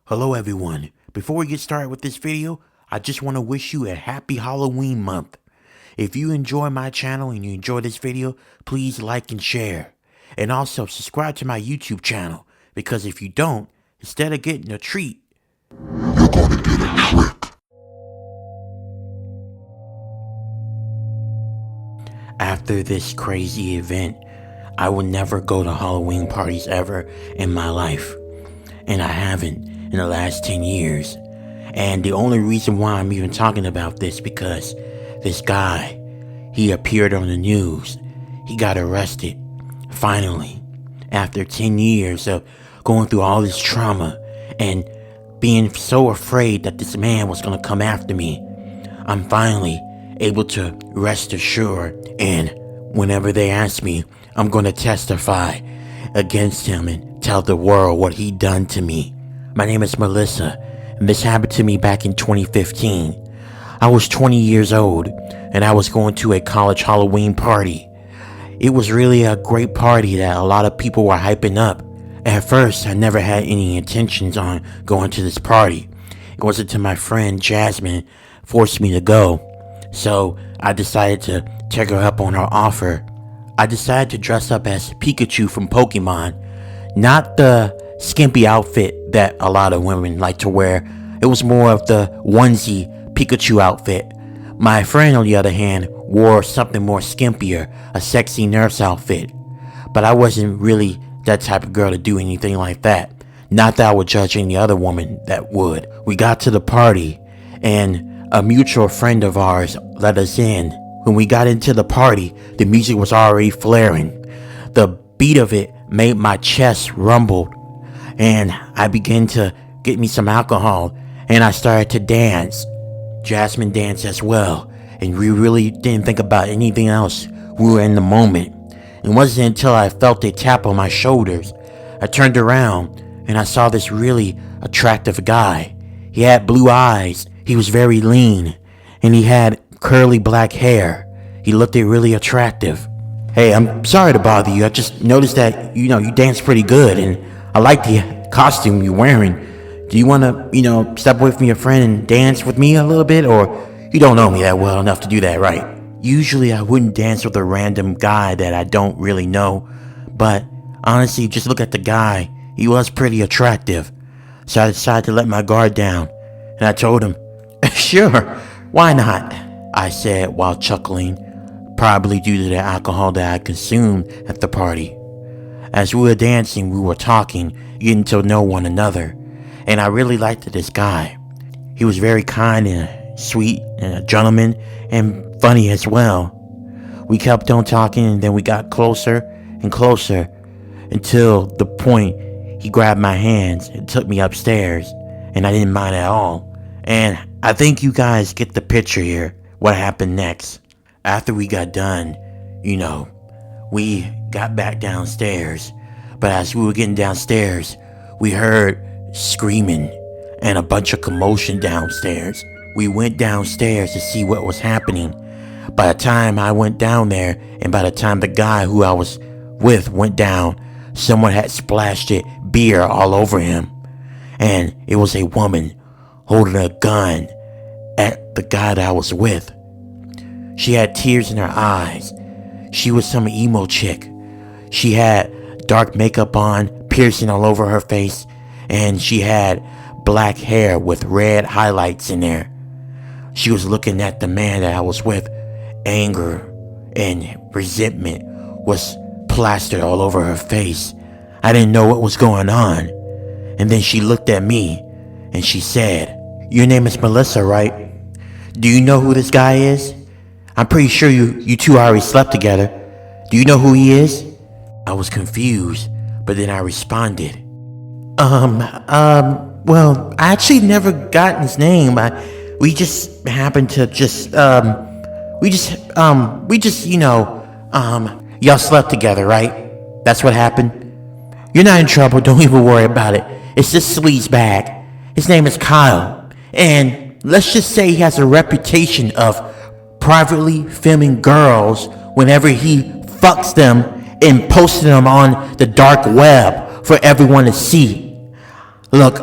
Hello everyone. Before we get started with this video, I just want to wish you a happy Halloween month. If you enjoy my channel and you enjoy this video, please like and share. And also subscribe to my YouTube channel, because if you don't, instead of getting a treat, you're gonna get a trick. After this crazy event, I will never go to Halloween parties ever in my life. And I haven't in the last 10 years. And the only reason why I'm even talking about this because this guy, he appeared on the news. He got arrested, finally, after 10 years of going through all this trauma and being so afraid that this man was going to come after me. I'm finally able to rest assured, and whenever they ask me, I'm going to testify against him and tell the world what he done to me. My name is Melissa, and this happened to me back in 2015. I was 20 years old, and I was going to a college Halloween party. It was really a great party that a lot of people were hyping up. At first, I never had any intentions on going to this party. It was until my friend Jasmine forced me to go. So I decided to take her up on her offer. I decided to dress up as Pikachu from Pokemon. Not the skimpy outfit that a lot of women like to wear. It was more of the onesie Pikachu outfit. My friend, on the other hand, wore something more skimpier, a sexy nurse outfit. But I wasn't really that type of girl to do anything like that. Not that I would judge any other woman that would. We got to the party, and a mutual friend of ours let us in. When we got into the party, the music was already flaring. The beat of it made my chest rumble, and I began to get me some alcohol, and I started to dance. Jasmine danced as well, and we really didn't think about anything else. We were in the moment. It wasn't until I felt a tap on my shoulders. I turned around, and I saw this really attractive guy. He had blue eyes, he was very lean, and he had curly black hair. He looked really attractive. Hey, I'm sorry to bother you. I just noticed that, you dance pretty good, and I like the costume you're wearing. Do you want to, step away from your friend and dance with me a little bit? Or you don't know me that well enough to do that, right? Usually I wouldn't dance with a random guy that I don't really know. But honestly, just look at the guy. He was pretty attractive. So I decided to let my guard down. And I told him, sure, why not? I said while chuckling, probably due to the alcohol that I consumed at the party. As we were dancing, we were talking, getting to know one another. And I really liked this guy. He was very kind and sweet and a gentleman and funny as well. We kept on talking, and then we got closer and closer until the point he grabbed my hands and took me upstairs, and I didn't mind at all. And I think you guys get the picture here, what happened next. After we got done, we got back downstairs, but as we were getting downstairs, we heard screaming and a bunch of commotion downstairs. We went downstairs to see what was happening. By the time I went down there, and by the time the guy who I was with went down, someone had splashed beer all over him. And it was a woman holding a gun at the guy that I was with. She had tears in her eyes. She was some emo chick. She had dark makeup on, piercing all over her face, and she had black hair with red highlights in there. She was looking at the man that I was with. Anger and resentment was plastered all over her face. I didn't know what was going on. And then she looked at me and she said, "Your name is Melissa, right? Do you know who this guy is? I'm pretty sure you two already slept together. Do you know who he is?" I was confused, but then I responded, well, I actually never got his name. We just happened to y'all slept together, right? That's what happened? You're not in trouble, don't even worry about it. It's this sleaze bag. His name is Kyle. And let's just say he has a reputation of privately filming girls whenever he fucks them and posting them on the dark web for everyone to see. Look,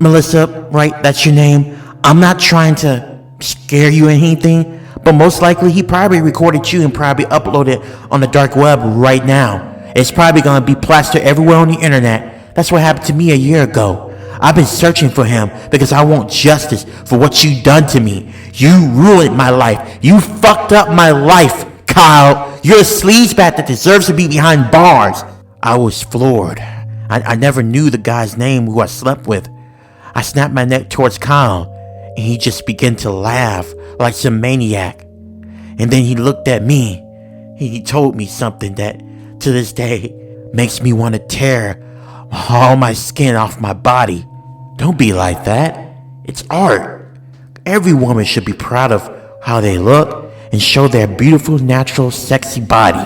Melissa, right? That's your name. I'm not trying to scare you or anything, but most likely he probably recorded you and probably uploaded it on the dark web right now. It's probably gonna be plastered everywhere on the internet. That's what happened to me a year ago. I've been searching for him because I want justice for what you done to me. You ruined my life. You fucked up my life, Kyle. You're a sleazebag that deserves to be behind bars. I was floored. I never knew the guy's name who I slept with. I snapped my neck towards Kyle, and he just began to laugh like some maniac. And then he looked at me, and he told me something that, to this day, makes me want to tear all my skin off my body. Don't be like that. It's art. Every woman should be proud of how they look and show their beautiful, natural, sexy body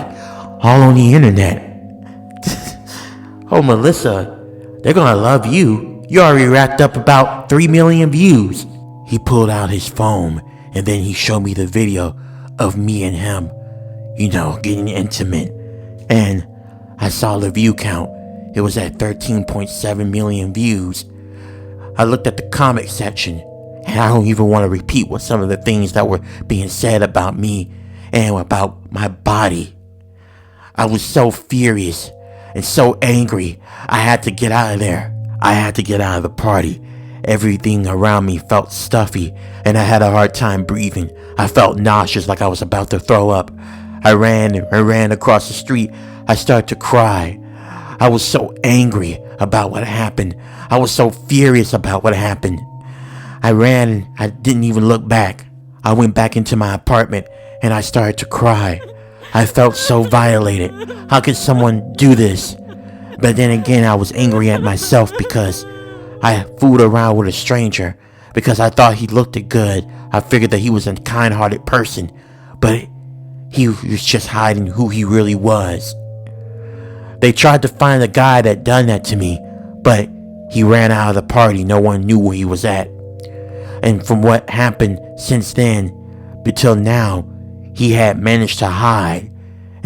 all on the internet. Oh, Melissa, they're gonna love you. You already racked up about 3 million views. He pulled out his phone and then he showed me the video of me and him, getting intimate. And I saw the view count. It was at 13.7 million views. I looked at the comment section, and I don't even want to repeat what some of the things that were being said about me and about my body. I was so furious and so angry. I had to get out of there. I had to get out of the party. Everything around me felt stuffy, and I had a hard time breathing. I felt nauseous, like I was about to throw up. I ran across the street. I started to cry. I was so angry about what happened. I was so furious about what happened. I ran and I didn't even look back. I went back into my apartment and I started to cry. I felt so violated. How could someone do this? But then again, I was angry at myself because I fooled around with a stranger because I thought he looked good. I figured that he was a kind-hearted person, but he was just hiding who he really was. They tried to find the guy that done that to me, but he ran out of the party. No one knew where he was at. And from what happened since then until now, he had managed to hide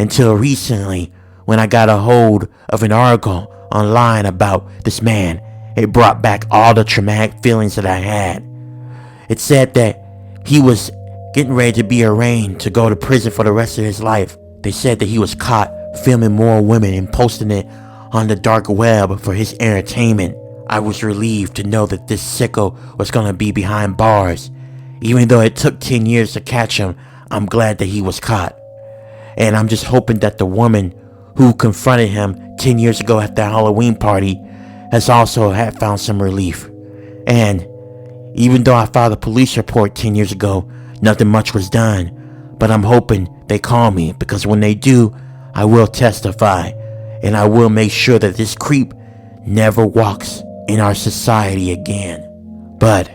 until recently when I got a hold of an article online about this man. It brought back all the traumatic feelings that I had. It said that he was getting ready to be arraigned to go to prison for the rest of his life. They said that he was caught filming more women and posting it on the dark web for his entertainment. I was relieved to know that this sicko was gonna be behind bars. Even though it took 10 years to catch him, I'm glad that he was caught. And I'm just hoping that the woman who confronted him 10 years ago at that Halloween party has also found some relief. And even though I filed a police report 10 years ago, nothing much was done. But I'm hoping they call me, because when they do, I will testify, and I will make sure that this creep never walks in our society again. But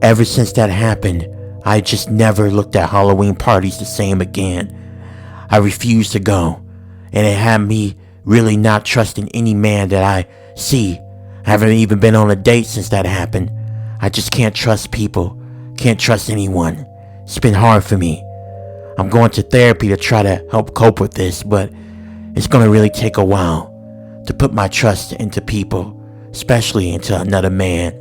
ever since that happened, I just never looked at Halloween parties the same again. I refused to go, and it had me really not trusting any man that I see. I haven't even been on a date since that happened. I just can't trust people, can't trust anyone. It's been hard for me. I'm going to therapy to try to help cope with this, but it's going to really take a while to put my trust into people, especially into another man.